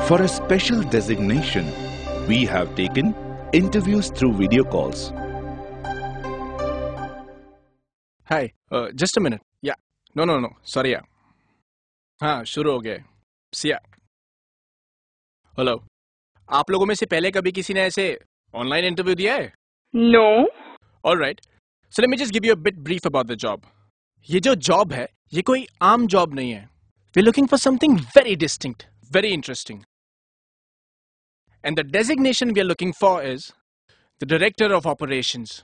For a special designation, we have taken interviews through video calls. Hi, just a minute. Yeah. No. Sorry, yeah. हाँ, शुरू हो गए. See ya. Hello. आप लोगों में से पहले कभी किसी ने ऐसे ऑनलाइन इंटरव्यू दिया है? No. All right. So let me just give you a bit brief about the job. ये जो जॉब है, ये कोई आम जॉब नहीं है. We're looking for something very distinct, very interesting. And the designation we are looking for is the Director of Operations.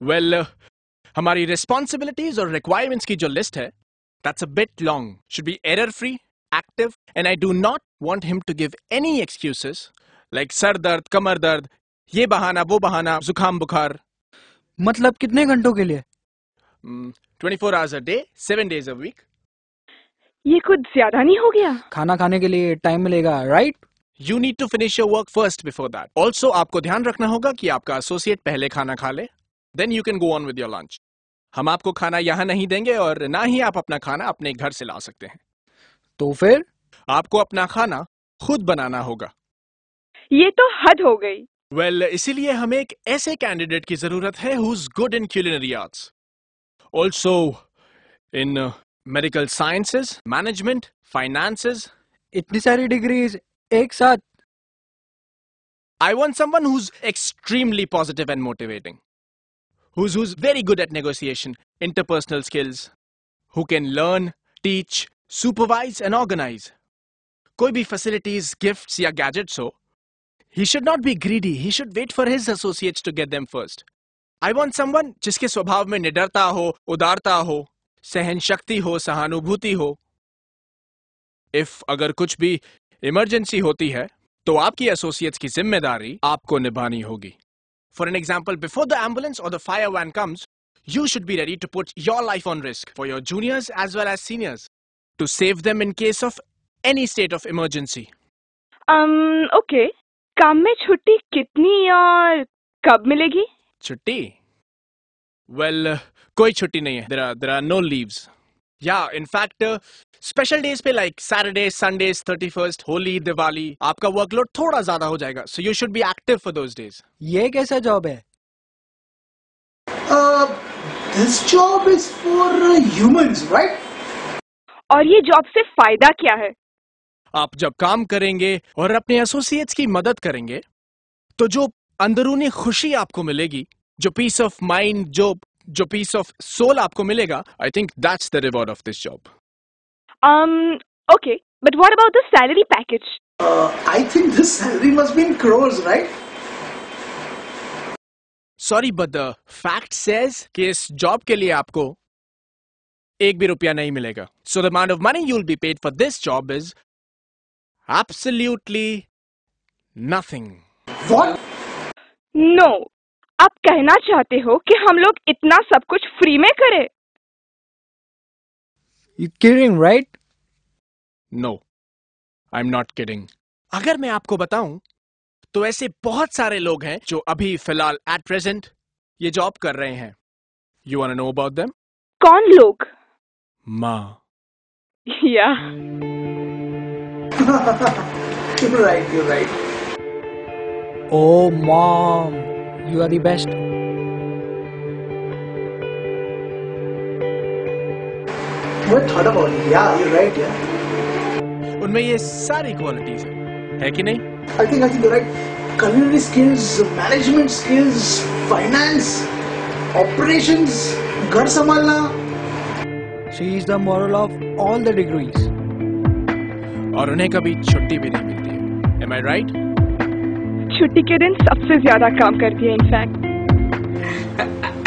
Well, हमारी responsibilities और requirements की जो list है, that's a bit long. Should be error-free, active, and I do not want him to give any excuses like sir दर्द, कमर दर्द, ये बहाना, वो बहाना, जुकाम बुखार. मतलब कितने घंटों के लिए? 24 hours a day, 7 days a week. ये कुछ ज्यादा नहीं हो गया? खाना खाने के लिए टाइम मिलेगा, right? You need to finish your work first before that. Also, आपको ध्यान रखना होगा कि आपका एसोसिएट पहले खाना खा ले. Then you can go on with your lunch. हम आपको खाना यहाँ नहीं देंगे और ना ही आप अपना खाना अपने घर से ला सकते हैं. तो फिर? आपको अपना खाना खुद बनाना होगा. ये तो हद हो गई. Well, इसीलिए हमें एक ऐसे कैंडिडेट की जरूरत है who's good in culinary arts. Also, in medical sciences, management, finances. इतनी सारी डिग्रीज एक साथ? I want someone who's extremely positive and motivating. Who's very good at negotiation, interpersonal skills, who can learn, teach, supervise and organize. कोई भी facilities, gifts या gadgets हो, he should not be greedy. He should wait for his associates to get them first. I want someone जिसके स्वभाव में निडरता हो, उदारता हो, सहन शक्ति हो, सहानुभूति हो. If अगर कुछ भी इमरजेंसी होती है, तो आपकी associates की जिम्मेदारी आपको निभानी होगी. For an example, before the ambulance or the fire van comes, you should be ready to put your life on risk for your juniors as well as seniors to save them in case of any state of emergency. Okay. काम में छुट्टी कितनी और कब मिलेगी? छुट्टी? Well, कोई छुट्टी नहीं है. There are no leaves. Yeah, in fact, special days पे like Saturdays, Sundays, 31st, Holi, Diwali, आपका workload थोड़ा ज़्यादा हो जाएगा. So you should be active for those days. ये कैसा जॉब है? This job is for humans, right? और ये जॉब से फायदा क्या है? आप जब काम करेंगे और अपने एसोसिएट्स की मदद करेंगे, तो जो अंदरूनी खुशी आपको मिलेगी, जो पीस ऑफ माइंड, जो पीस ऑफ सोल आपको मिलेगा, I think that's the reward of this job. Okay, but what about the salary package? I think this salary must be in crores, right? Sorry, but the fact says कि इस job के लिए आपको एक भी रुपया नहीं मिलेगा. So the amount of money you'll be paid for this job is absolutely nothing. What? No. आप कहना चाहते हो कि हम लोग इतना सब कुछ फ्री में करें? You kidding, right? No, I'm not kidding. अगर मैं आपको बताऊं, तो ऐसे बहुत सारे लोग हैं जो अभी फिलहाल at present ये जॉब कर रहे हैं. You wanna know about them? कौन लोग? माँ. Yeah. You're right. Oh, mom, you are the best. What thought about it? Yeah, you're right, yeah. उनमें ये सारी क्वालिटीज है कि नहीं? I think you're right. Culinary skills, management skills, finance, operations, घर संभालना. She is the moral of all the degrees. और उन्हें कभी छुट्टी भी नहीं मिलती है. Am I right? छुट्टी के दिन सबसे ज्यादा काम करती है, in fact.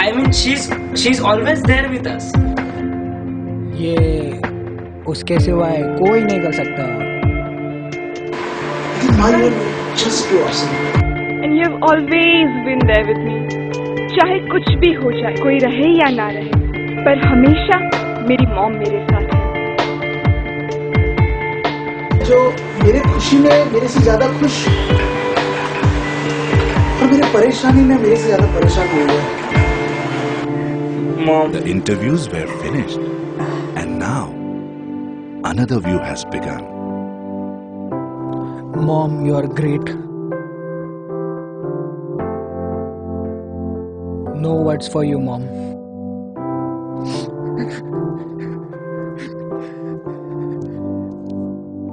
I mean, she's always there with us. ये उसके सिवाय कोई नहीं कर सकता. Just too awesome. And you've always been there with me. चाहे कुछ भी हो जाए, कोई रहे या ना रहे, पर हमेशा मेरी मॉम मेरे साथ है. जो मेरे खुशी में मेरे से ज्यादा खुश और मेरे परेशानी में मेरे से ज्यादा परेशान हो गया. Mom. The interviews were finished and now another view has begun. Mom, you are great. No words for you, Mom.